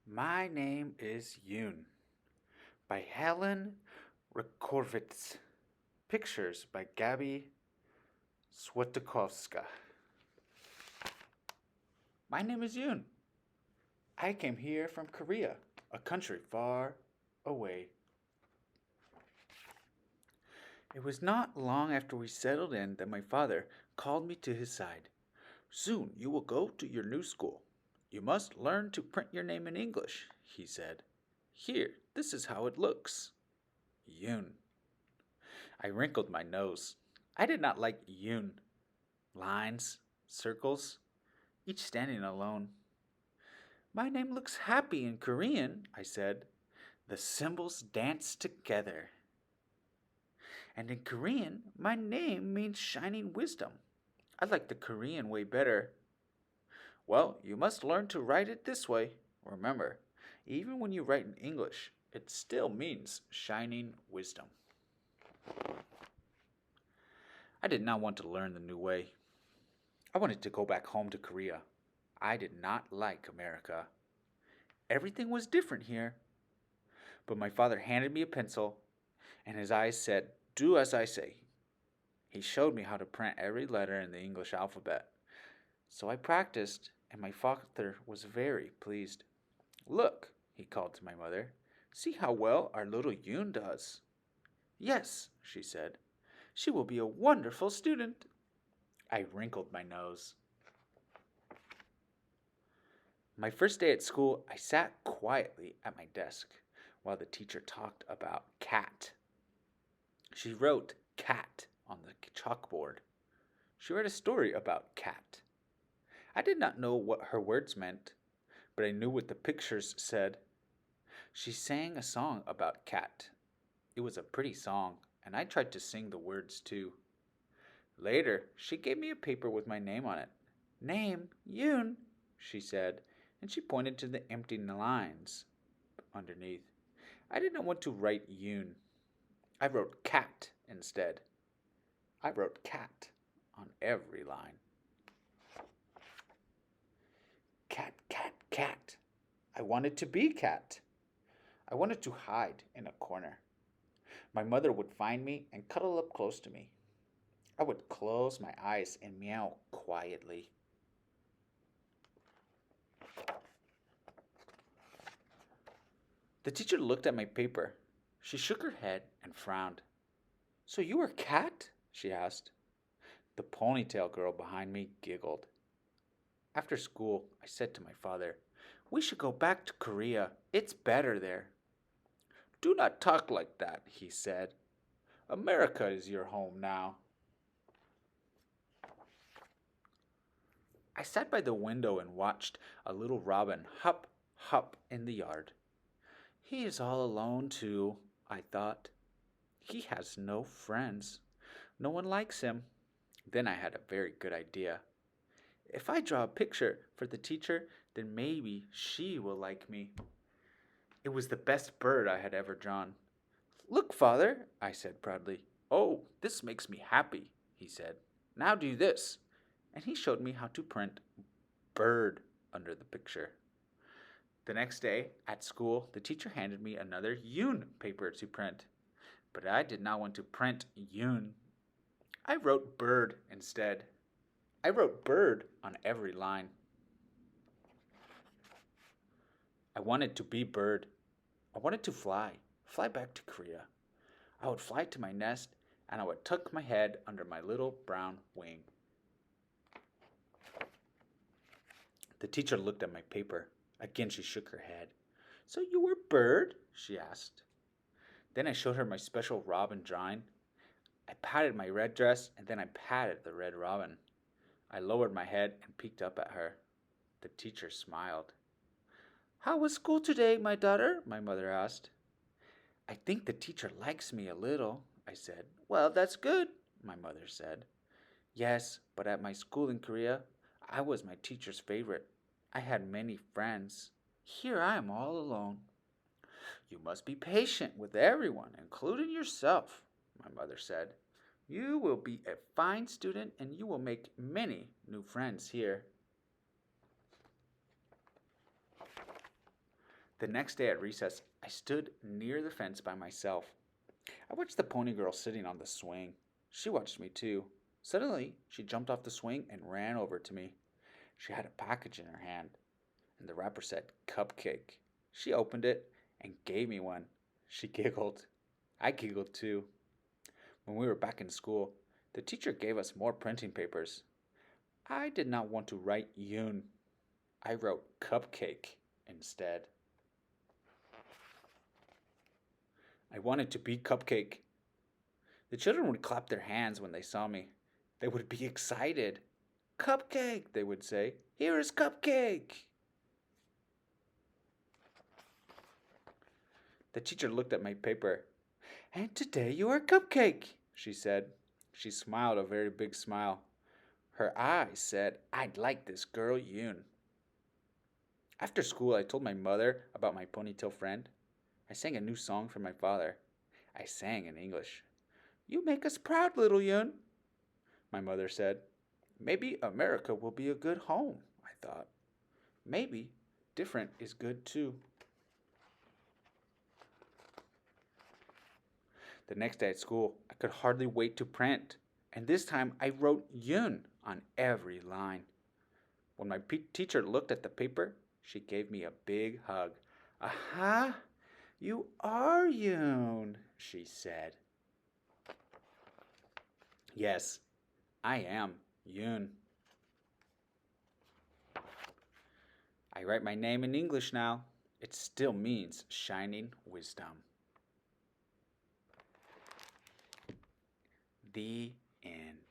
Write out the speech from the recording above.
My name is Yoon by Helen Recorvits. Pictures by Gabi Swiatkowska. My name is Yoon. I came here from Korea, a country far away. It was not long after we settled in that my father called me to his side. Soon you will go to your new school. You must learn to print your name in English, he said. Here, this is how it looks. Yoon. I wrinkled my nose. I did not like Yoon. Lines, circles, each standing alone. My name looks happy in Korean, I said. The symbols dance together. And in Korean, my name means shining wisdom. I like the Korean way better. Well, you must learn to write it this way. Remember, even when you write in English, it still means shining wisdom. I did not want to learn the new way. I wanted to go back home to Korea. I did not like America. Everything was different here. But my father handed me a pencil, and his eyes said, "Do as I say." He showed me how to print every letter in the English alphabet. So I practiced, and my father was very pleased. "Look," he called to my mother. "See how well our little Yoon does." "Yes," she said. "She will be a wonderful student." I wrinkled my nose. My first day at school, I sat quietly at my desk while the teacher talked about cat. She wrote cat on the chalkboard. She read a story about cat. I did not know what her words meant, but I knew what the pictures said. She sang a song about cat. It was a pretty song, and I tried to sing the words too. Later, she gave me a paper with my name on it. "Name, Yoon," she said, and she pointed to the empty lines underneath. I did not want to write Yoon. I wrote cat instead. I wrote cat on every line. Cat, cat, cat. I wanted to be cat. I wanted to hide in a corner. My mother would find me and cuddle up close to me. I would close my eyes and meow quietly. The teacher looked at my paper. She shook her head and frowned. "So you are cat?" she asked. The ponytail girl behind me giggled. After school, I said to my father, "We should go back to Korea. It's better there." "Do not talk like that," he said. "America is your home now." I sat by the window and watched a little robin hop, hop in the yard. He is all alone, too, I thought. He has no friends. No one likes him. Then I had a very good idea. If I draw a picture for the teacher, then maybe she will like me. It was the best bird I had ever drawn. "Look, father," I said proudly. "Oh, this makes me happy," he said. "Now do this." And he showed me how to print bird under the picture. The next day, at school, the teacher handed me another Yoon paper to print. But I did not want to print Yoon. I wrote bird instead. I wrote bird on every line. I wanted to be bird. I wanted to fly back to Korea. I would fly to my nest, and I would tuck my head under my little brown wing. The teacher looked at my paper. Again she shook her head. "So you were bird?" she asked. Then I showed her my special robin drawing. I patted my red dress, and then I patted the red robin. I lowered my head and peeked up at her. The teacher smiled. "How was school today, my daughter?" my mother asked. "I think the teacher likes me a little," I said. "Well, that's good," my mother said. "Yes, but at my school in Korea, I was my teacher's favorite. I had many friends. Here I am all alone." "You must be patient with everyone, including yourself," my mother said. "You will be a fine student and you will make many new friends here." The next day at recess, I stood near the fence by myself. I watched the pony girl sitting on the swing. She watched me too. Suddenly, she jumped off the swing and ran over to me. She had a package in her hand, and the wrapper said Cupcake. She opened it and gave me one. She giggled. I giggled too. When we were back in school, the teacher gave us more printing papers. I did not want to write Yoon. I wrote Cupcake instead. I wanted to be Cupcake. The children would clap their hands when they saw me. They would be excited. Cupcake, they would say. Here is Cupcake. The teacher looked at my paper. And today you are Cupcake, she said. She smiled a very big smile. Her eyes said, I'd like this girl Yoon. After school, I told my mother about my ponytail friend. I sang a new song for my father. I sang in English. You make us proud, little Yoon, my mother said. Maybe America will be a good home, I thought. Maybe different is good too. The next day at school, I could hardly wait to print, and this time I wrote Yoon on every line. When my teacher looked at the paper, she gave me a big hug. Aha! You are Yoon, she said. Yes, I am Yoon. I write my name in English now. It still means shining wisdom. The end.